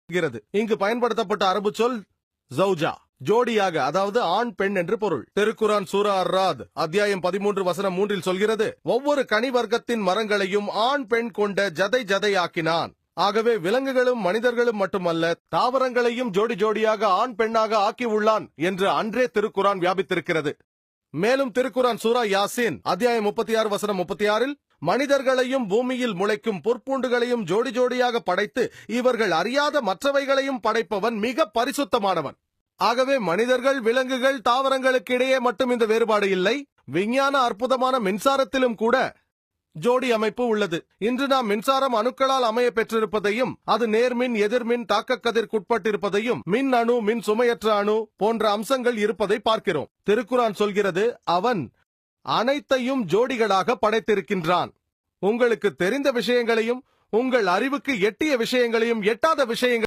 இங்கு பயன்படுத்தப்பட்ட அரபு சொல் ஜௌஜா, ஜோடியாக, அதாவது ஆண் பெண் என்று பொருள். திருக்குரான் சூரா அர்-ராத் அத்தியாயம் 13 வசனம் 3 சொல்கிறது, ஒவ்வொரு கனி வர்க்கத்தின் மரங்களையும் ஆண் பெண் கொண்ட ஜதை ஜதையாக்கினான். ஆகவே விலங்குகளும் மனிதர்களும் மட்டுமல்ல, தாவரங்களையும் ஜோடி ஜோடியாக ஆண் பெண்ணாக ஆக்கி உள்ளான் என்று அன்றே திருக்குரான் வியாபித்திருக்கிறது. மேலும் திருக்குரான் சூரா யாசின் அத்தியாயம் 36 வசனம் 36 மனிதர்களையும் பூமியில் முளைக்கும் பொற்பூண்டுகளையும் ஜோடி ஜோடியாக படைத்து இவர்கள் அறியாத மற்றவைகளையும் படைப்பவன் மிக பரிசுத்தமானவன். ஆகவே மனிதர்கள், விலங்குகள், தாவரங்களுக்கு இடையே மட்டும் இந்த வேறுபாடு இல்லை. விஞ்ஞான அற்புதமான மின்சாரத்திலும் கூட ஜோடி அமைப்பு உள்ளது. இன்று நாம் மின்சாரம் அணுக்களால் அமைய பெற்றிருப்பதையும், அது நேர்மின் எதிர்மின் தாக்க கதிர்க்குட்பட்டிருப்பதையும், மின் அணு, மின் சுமையற்ற அணு போன்ற அம்சங்கள் இருப்பதை பார்க்கிறோம். திருக்குரான் சொல்கிறது, அவன் அனைத்தையும் ஜோடிகளாக படைத்திருக்கின்றான். உங்களுக்கு தெரிந்த விஷயங்களையும், உங்கள் அறிவுக்கு எட்டிய விஷயங்களையும், எட்டாத விஷயங்களையும்